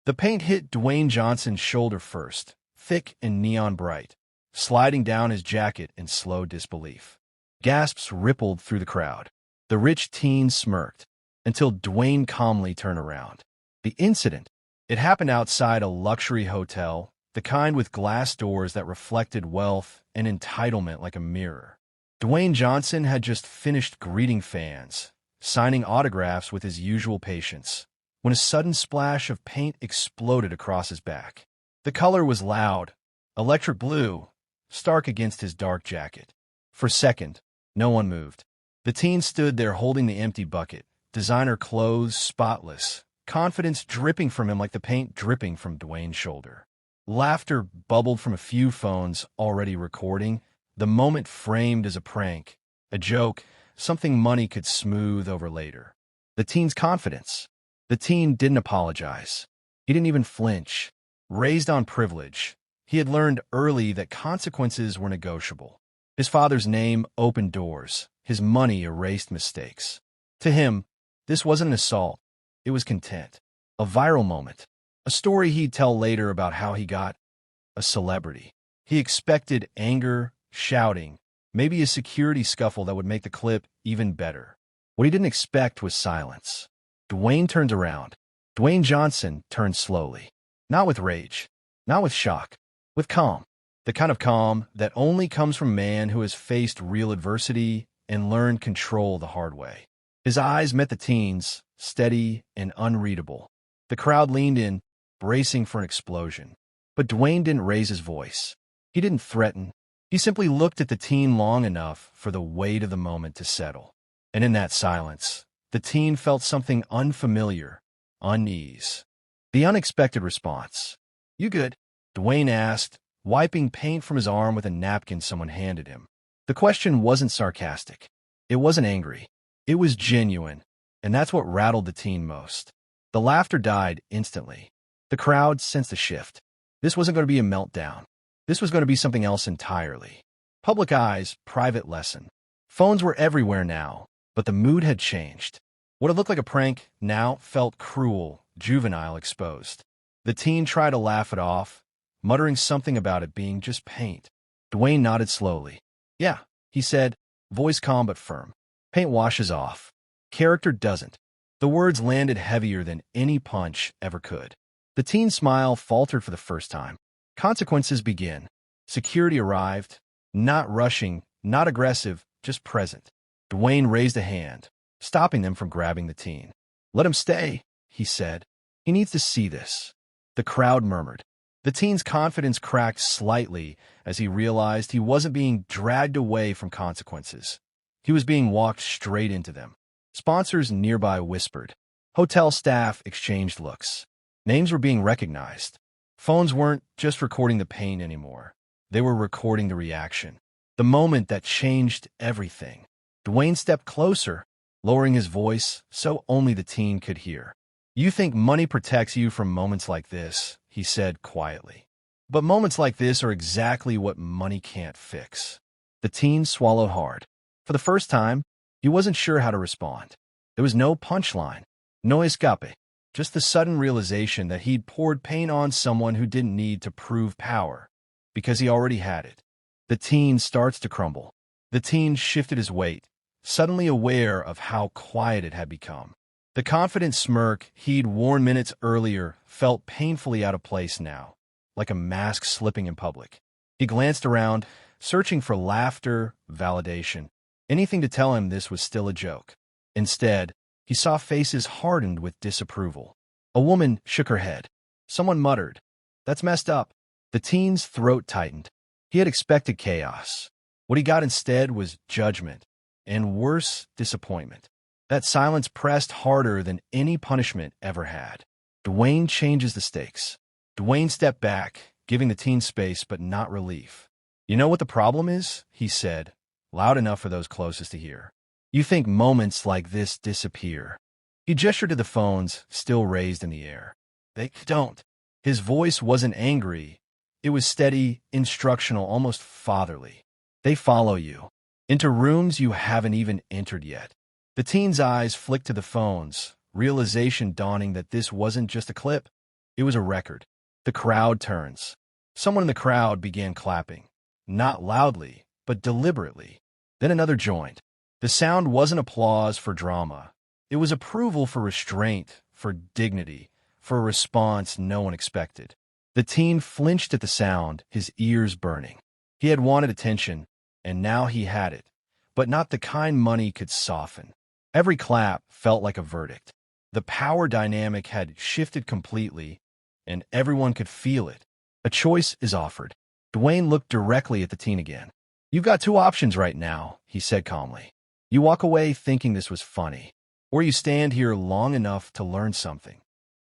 The paint hit Dwayne Johnson's shoulder first, thick and neon bright, sliding down his jacket in slow disbelief. Gasps rippled through the crowd. The rich teen smirked, until Dwayne calmly turned around. The incident, it happened outside a luxury hotel, the kind with glass doors that reflected wealth and entitlement like a mirror. Dwayne Johnson had just finished greeting fans, signing autographs with his usual patience, when a sudden splash of paint exploded across his back. The color was loud, electric blue, stark against his dark jacket. For a second, no one moved. The teen stood there holding the empty bucket, designer clothes spotless, confidence dripping from him like the paint dripping from Dwayne's shoulder. Laughter bubbled from a few phones already recording, the moment framed as a prank, a joke, something money could smooth over later. The teen's confidence. The teen didn't apologize. He didn't even flinch. Raised on privilege, he had learned early that consequences were negotiable. His father's name opened doors. His money erased mistakes. To him, this wasn't an assault. It was content. A viral moment. A story he'd tell later about how he got a celebrity. He expected anger, shouting, maybe a security scuffle that would make the clip even better. What he didn't expect was silence. Dwayne turned around. Dwayne Johnson turned slowly. Not with rage, not with shock, with calm. The kind of calm that only comes from a man who has faced real adversity and learned control the hard way. His eyes met the teen's, steady and unreadable. The crowd leaned in, bracing for an explosion. But Dwayne didn't raise his voice. He didn't threaten. He simply looked at the teen long enough for the weight of the moment to settle. And in that silence, the teen felt something unfamiliar, unease. The unexpected response. "You good?" Dwayne asked, wiping paint from his arm with a napkin someone handed him. The question wasn't sarcastic. It wasn't angry. It was genuine, and that's what rattled the teen most. The laughter died instantly. The crowd sensed a shift. This wasn't going to be a meltdown. This was going to be something else entirely. Public eyes, private lesson. Phones were everywhere now, but the mood had changed. What had looked like a prank now felt cruel, juvenile, exposed. The teen tried to laugh it off, muttering something about it being just paint. Dwayne nodded slowly. "Yeah," he said, voice calm but firm. "Paint washes off. Character doesn't." The words landed heavier than any punch ever could. The teen's smile faltered for the first time. Consequences begin. Security arrived, not rushing, not aggressive, just present. Dwayne raised a hand, stopping them from grabbing the teen. "Let him stay," he said. "He needs to see this." The crowd murmured. The teen's confidence cracked slightly as he realized he wasn't being dragged away from consequences. He was being walked straight into them. Sponsors nearby whispered. Hotel staff exchanged looks. Names were being recognized. Phones weren't just recording the pain anymore. They were recording the reaction. The moment that changed everything. Dwayne stepped closer, lowering his voice so only the teen could hear. "You think money protects you from moments like this," he said quietly. "But moments like this are exactly what money can't fix." The teen swallowed hard. For the first time, he wasn't sure how to respond. There was no punchline, no escape, just the sudden realization that he'd poured pain on someone who didn't need to prove power, because he already had it. The teen starts to crumble. The teen shifted his weight, suddenly aware of how quiet it had become. The confident smirk he'd worn minutes earlier felt painfully out of place now, like a mask slipping in public. He glanced around, searching for laughter, validation, anything to tell him this was still a joke. Instead, he saw faces hardened with disapproval. A woman shook her head. Someone muttered, "That's messed up." The teen's throat tightened. He had expected chaos. What he got instead was judgment, and worse, disappointment. That silence pressed harder than any punishment ever had. Dwayne changes the stakes. Dwayne stepped back, giving the teen space but not relief. "You know what the problem is?" he said, loud enough for those closest to hear. "You think moments like this disappear." He gestured to the phones, still raised in the air. "They don't." His voice wasn't angry. It was steady, instructional, almost fatherly. "They follow you. Into rooms you haven't even entered yet." The teen's eyes flicked to the phones, realization dawning that this wasn't just a clip. It was a record. The crowd turns. Someone in the crowd began clapping. Not loudly, but deliberately. Then another joined. The sound wasn't applause for drama. It was approval for restraint, for dignity, for a response no one expected. The teen flinched at the sound, his ears burning. He had wanted attention, and now he had it, but not the kind money could soften. Every clap felt like a verdict. The power dynamic had shifted completely, and everyone could feel it. A choice is offered. Dwayne looked directly at the teen again. "You've got two options right now," he said calmly. "You walk away thinking this was funny, or you stand here long enough to learn something."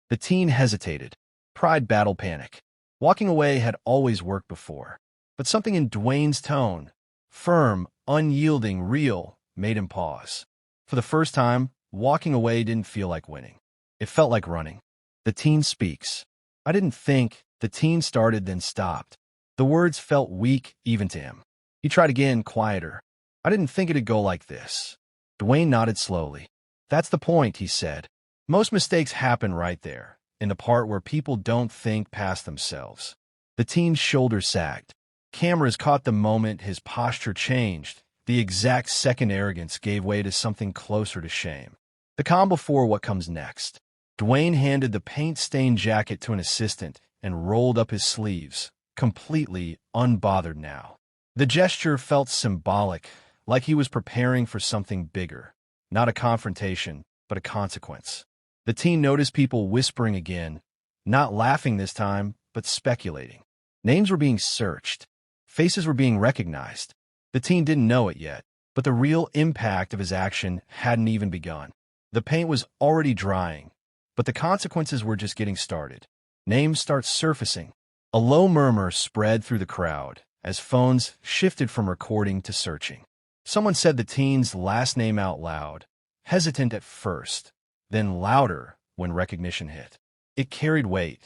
The teen hesitated. Pride battled panic. Walking away had always worked before, but something in Dwayne's tone, firm, unyielding, real, made him pause. For the first time, walking away didn't feel like winning. It felt like running. The teen speaks. "I didn't think," the teen started then stopped. The words felt weak even to him. He tried again, quieter. "I didn't think it'd go like this." Dwayne nodded slowly. "That's the point," he said. "Most mistakes happen right there, in the part where people don't think past themselves." The teen's shoulders sagged. Cameras caught the moment his posture changed. The exact second arrogance gave way to something closer to shame. The calm before what comes next. Dwayne handed the paint-stained jacket to an assistant and rolled up his sleeves, completely unbothered now. The gesture felt symbolic, like he was preparing for something bigger. Not a confrontation, but a consequence. The teen noticed people whispering again, not laughing this time, but speculating. Names were being searched. Faces were being recognized. The teen didn't know it yet, but the real impact of his action hadn't even begun. The paint was already drying, but the consequences were just getting started. Names start surfacing. A low murmur spread through the crowd as phones shifted from recording to searching. Someone said the teen's last name out loud, hesitant at first, then louder when recognition hit. It carried weight,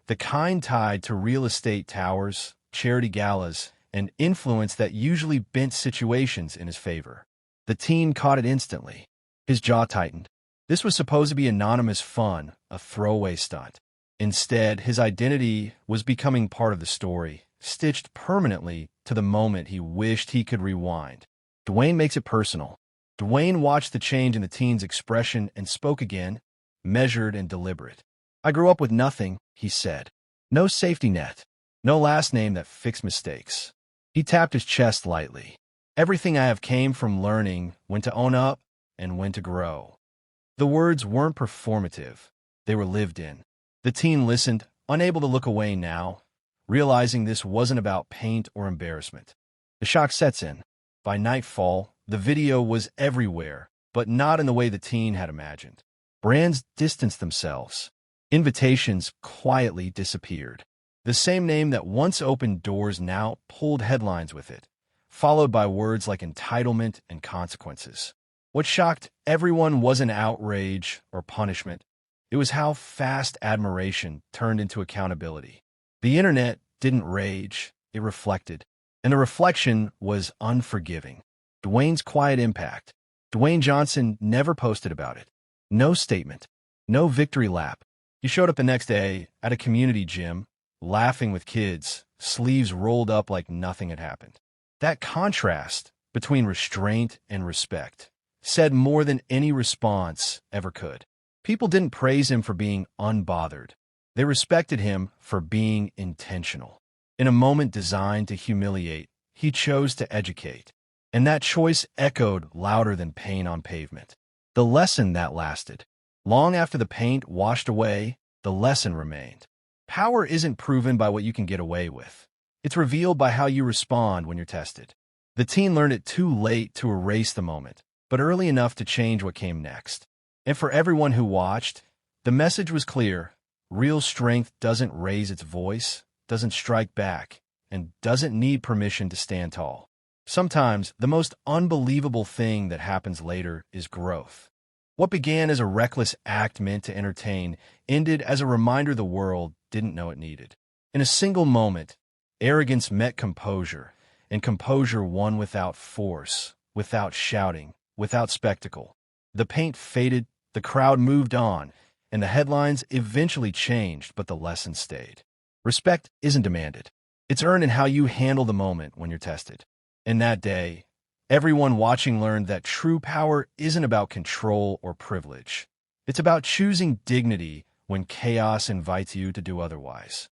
the kind tied to real estate towers, charity galas, and influence that usually bent situations in his favor. The teen caught it instantly. His jaw tightened. This was supposed to be anonymous fun, a throwaway stunt. Instead, his identity was becoming part of the story, stitched permanently to the moment he wished he could rewind. Dwayne makes it personal. Dwayne watched the change in the teen's expression and spoke again, measured and deliberate. "I grew up with nothing," he said. "No safety net. No last name that fixed mistakes." He tapped his chest lightly. "Everything I have came from learning when to own up and when to grow." The words weren't performative. They were lived in. The teen listened, unable to look away now, realizing this wasn't about paint or embarrassment. The shock sets in. By nightfall, the video was everywhere, but not in the way the teen had imagined. Brands distanced themselves. Invitations quietly disappeared. The same name that once opened doors now pulled headlines with it, followed by words like entitlement and consequences. What shocked everyone wasn't outrage or punishment. It was how fast admiration turned into accountability. The internet didn't rage, it reflected. And the reflection was unforgiving. Dwayne's quiet impact. Dwayne Johnson never posted about it. No statement. No victory lap. He showed up the next day at a community gym, laughing with kids, sleeves rolled up like nothing had happened. That contrast between restraint and respect said more than any response ever could. People didn't praise him for being unbothered. They respected him for being intentional. In a moment designed to humiliate, he chose to educate. And that choice echoed louder than pain on pavement. The lesson that lasted. Long after the paint washed away, the lesson remained. Power isn't proven by what you can get away with. It's revealed by how you respond when you're tested. The teen learned it too late to erase the moment, but early enough to change what came next. And for everyone who watched, the message was clear. Real strength doesn't raise its voice, doesn't strike back, and doesn't need permission to stand tall. Sometimes, the most unbelievable thing that happens later is growth. What began as a reckless act meant to entertain ended as a reminder the world didn't know it needed. In a single moment, arrogance met composure, and composure won without force, without shouting, without spectacle. The paint faded, the crowd moved on, and the headlines eventually changed, but the lesson stayed. Respect isn't demanded. It's earned in how you handle the moment when you're tested. And that day, everyone watching learned that true power isn't about control or privilege. It's about choosing dignity when chaos invites you to do otherwise.